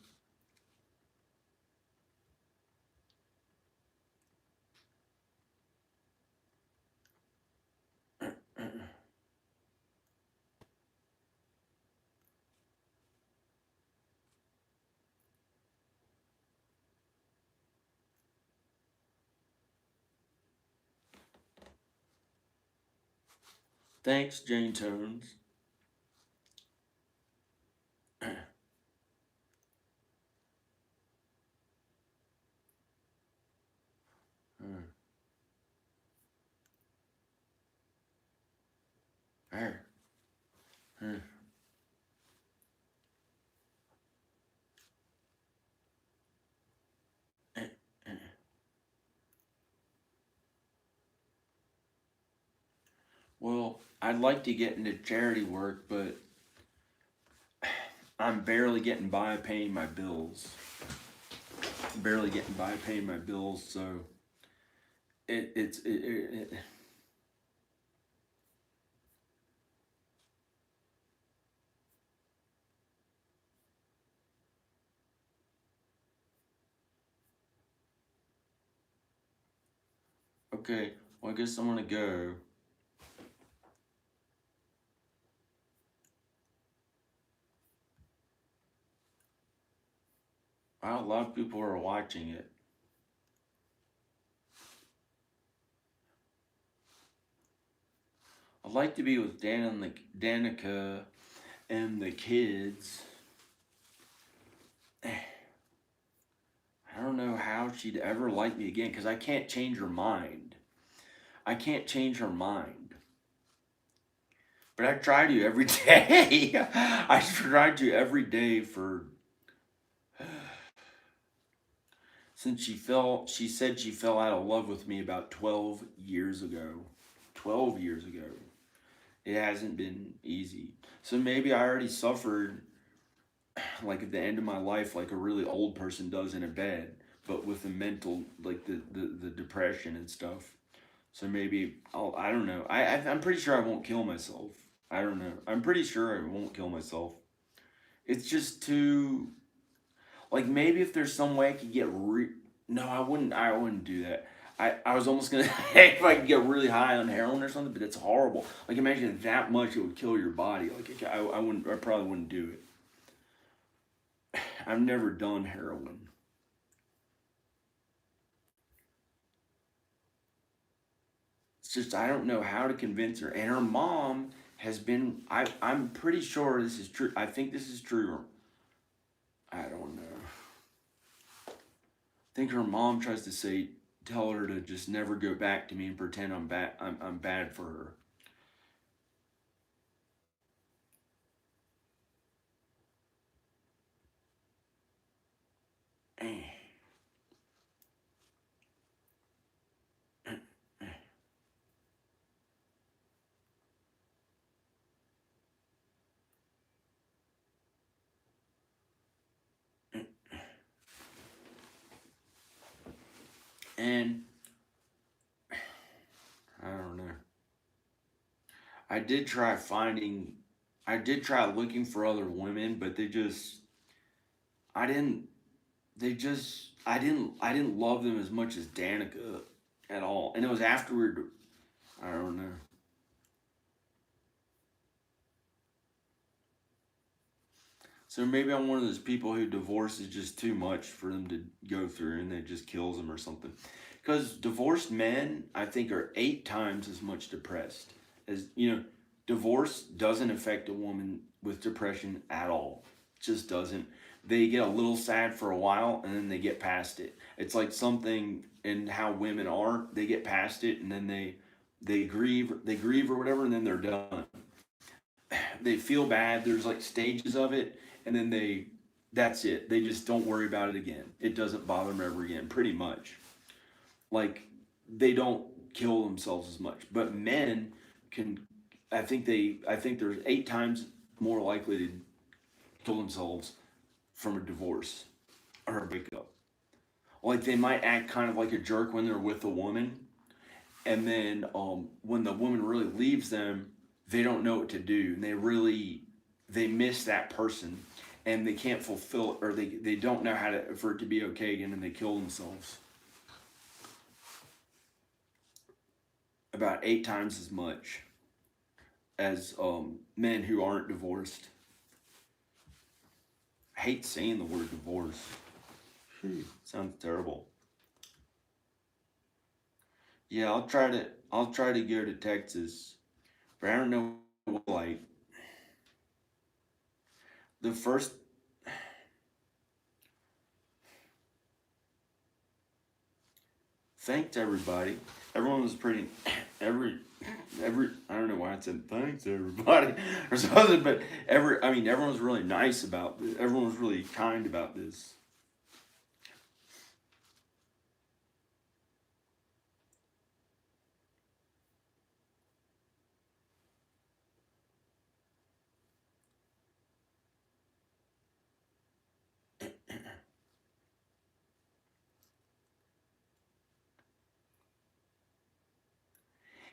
Thanks, Jane Tones. Well, I'd like to get into charity work, but I'm barely getting by paying my bills. Barely getting by paying my bills, so it okay. Well, I guess I'm gonna go. A lot of people are watching it. I'd like to be with Dan and Danica and the kids. I don't know how she'd ever like me again because I can't change her mind. I can't change her mind. But I try to every day. I try to every day for since she said she fell out of love with me about 12 years ago. 12 years ago. It hasn't been easy. So maybe I already suffered like at the end of my life like a really old person does in a bed, but with the mental like the depression and stuff. So maybe I don't know. I'm pretty sure I won't kill myself. I don't know. I'm pretty sure I won't kill myself. It's just too like maybe if there's some way I could get no, I wouldn't do that. I was almost gonna say if I could get really high on heroin or something, but that's horrible. Like imagine that much it would kill your body. Like I wouldn't I probably wouldn't do it. I've never done heroin. It's just I don't know how to convince her. And her mom has been I'm pretty sure this is true. I think this is true. I don't know. I think her mom tries to say tell her to just never go back to me and pretend I'm bad for her. And I don't know. I did try finding I did try looking for other women, but I didn't I didn't love them as much as Danica at all. And it was afterward I don't know. So maybe I'm one of those people who divorce is just too much for them to go through and it just kills them or something. Because divorced men, I think, are 8 times as much depressed. As you know, divorce doesn't affect a woman with depression at all. It just doesn't. They get a little sad for a while and then they get past it. It's like something in how women are. They get past it and then they grieve or whatever and then they're done. They feel bad. There's like stages of it, and then that's it. They just don't worry about it again. It doesn't bother them ever again. Pretty much, like they don't kill themselves as much. But men can. I think there's 8 times more likely to kill themselves from a divorce or a breakup. Like they might act kind of like a jerk when they're with a woman, and then when the woman really leaves them, they don't know what to do, and they miss that person, and they can't fulfill or they don't know how to for it to be okay again, and they kill themselves about 8 times as much as men who aren't divorced. I hate saying the word divorce. Sounds terrible. Yeah, I'll try to go to Texas, but I don't know what like the first thanks everybody. Everyone was pretty every I don't know why I said thanks everybody or something, but everyone was really nice about this. Everyone was really kind about this.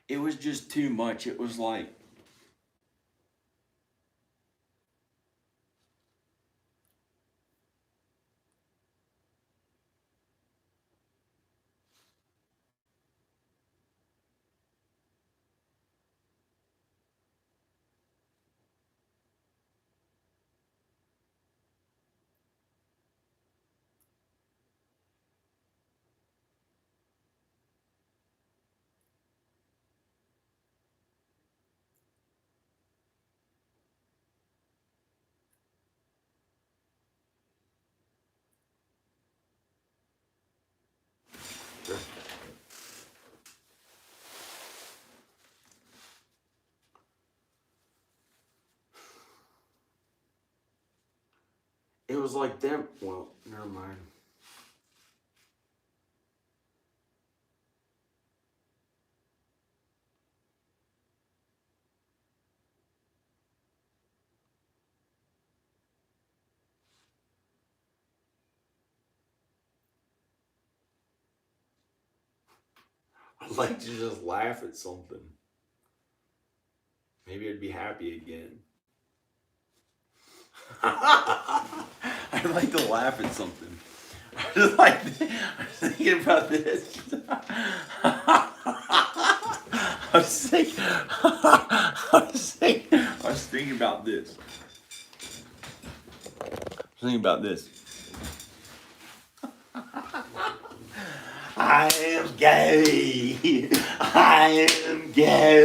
It was just too much. It was like was like them. Well, never mind. I'd like to just laugh at something. Maybe I'd be happy again. I'd like to laugh at something. I just like I'm thinking about this. I was thinking about this. I was thinking about this. I am gay. I am gay.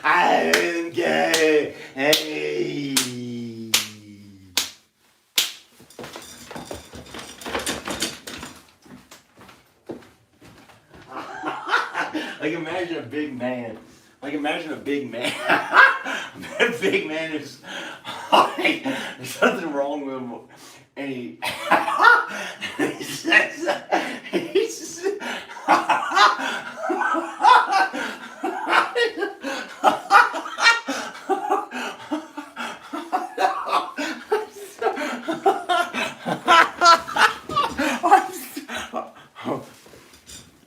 I am gay. Hey. Like imagine a big man. Like imagine a big man. A big man is like, there's something wrong with him. And he says,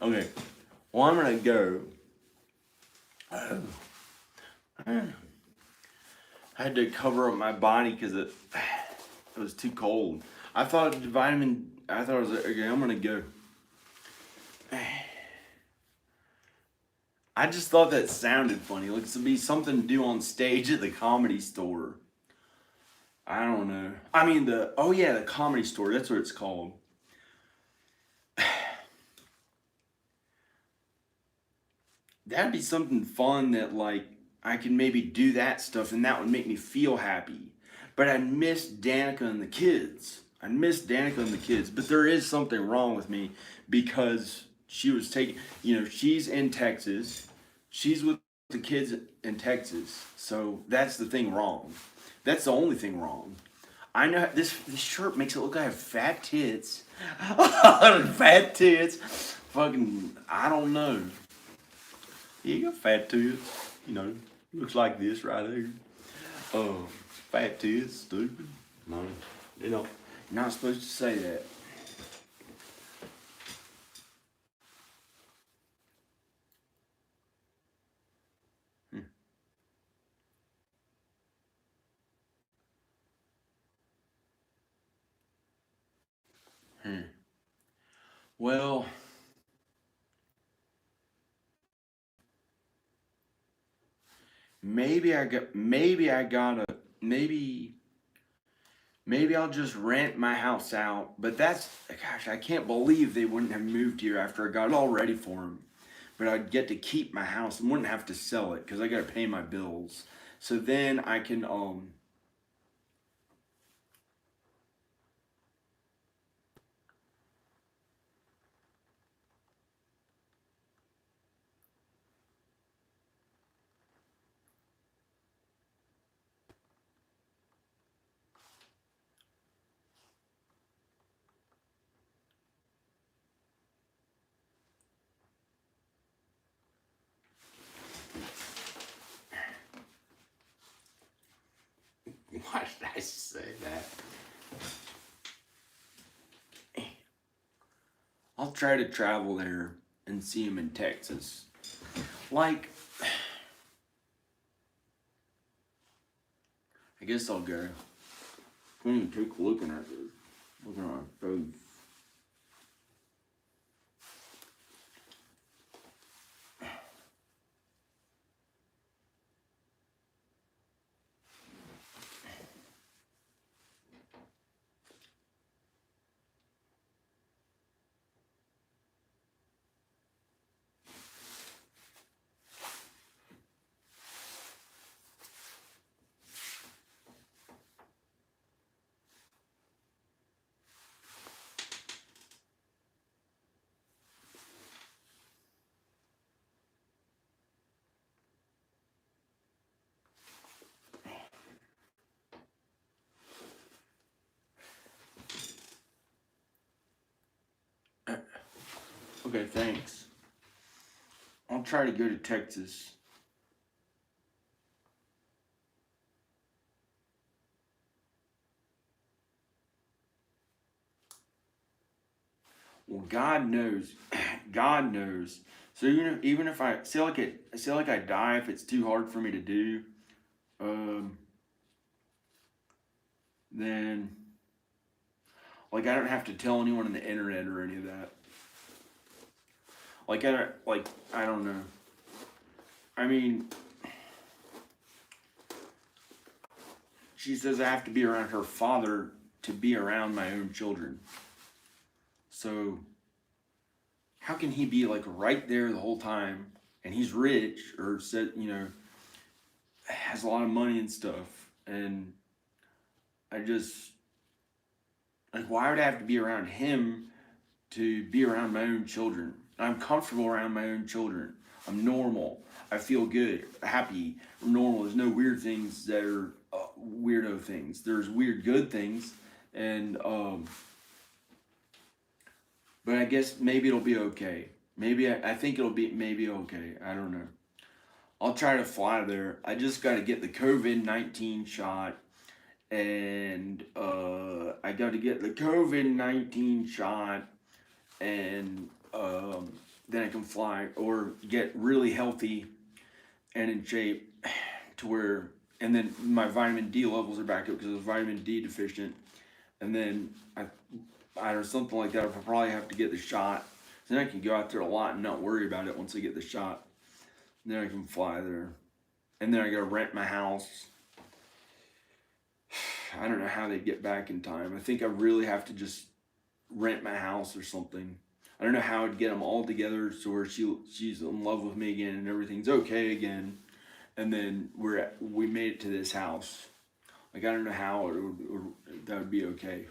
okay, well I'm gonna go. I had to cover up my body because it was too cold. I thought it was okay, I'm gonna go. I just thought that sounded funny. Like it's to be something to do on stage at the Comedy Store. I don't know. I mean the Comedy Store, that's what it's called. That'd be something fun that like I can maybe do that stuff and that would make me feel happy. But I'd miss Danica and the kids. But there is something wrong with me because she was taking, she's in Texas. She's with the kids in Texas. So that's the thing wrong. That's the only thing wrong. I know this shirt makes it look like I have fat tits. Fat tits. Fucking, I don't know. Yeah, you got fat tits. Looks like this right here. Fat tits, stupid. No, you're not supposed to say that. Well, maybe I'll just rent my house out. But gosh, I can't believe they wouldn't have moved here after I got it all ready for them. But I'd get to keep my house and wouldn't have to sell it because I got to pay my bills. So then I can, why did I say that? I'll try to travel there and see him in Texas. Like, I guess I'll go. I can't even take looking at this. Looking at my face. Okay, thanks. I'll try to go to Texas. Well, God knows. God knows. So even if I say like I die if it's too hard for me to do, um, then like I don't have to tell anyone on the internet or any of that. I don't know. I mean, she says I have to be around her father to be around my own children. So how can he be like right there the whole time and he's rich or said, has a lot of money and stuff, and I just like, why would I have to be around him to be around my own children? I'm comfortable around my own children. I'm normal. I feel good, happy, normal. There's no weird things that are weirdo things. There's weird good things, and but I guess maybe it'll be okay. Maybe I think it'll be maybe okay. I don't know. I'll try to fly there. I just got to get the COVID-19 shot, and I got to get the COVID-19 shot, and then I can fly or get really healthy and in shape to where, and then my vitamin D levels are back up because I was vitamin D deficient, and then I don't know, something like that. I'll probably have to get the shot. Then I can go out there a lot and not worry about it once I get the shot. Then I can fly there. And then I gotta rent my house. I don't know how they get back in time. I think I really have to just rent my house or something. I don't know how I'd get them all together so where she's in love with me again and everything's okay again. And then we made it to this house. Like I don't know how that would be okay.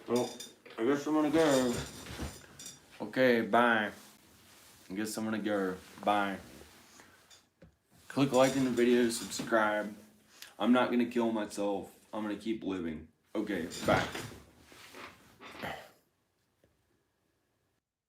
Well, I guess I'm gonna go. Okay, bye. I guess I'm gonna go. Bye. Click like in the video, subscribe. I'm not gonna kill myself. I'm gonna keep living. Okay, bye.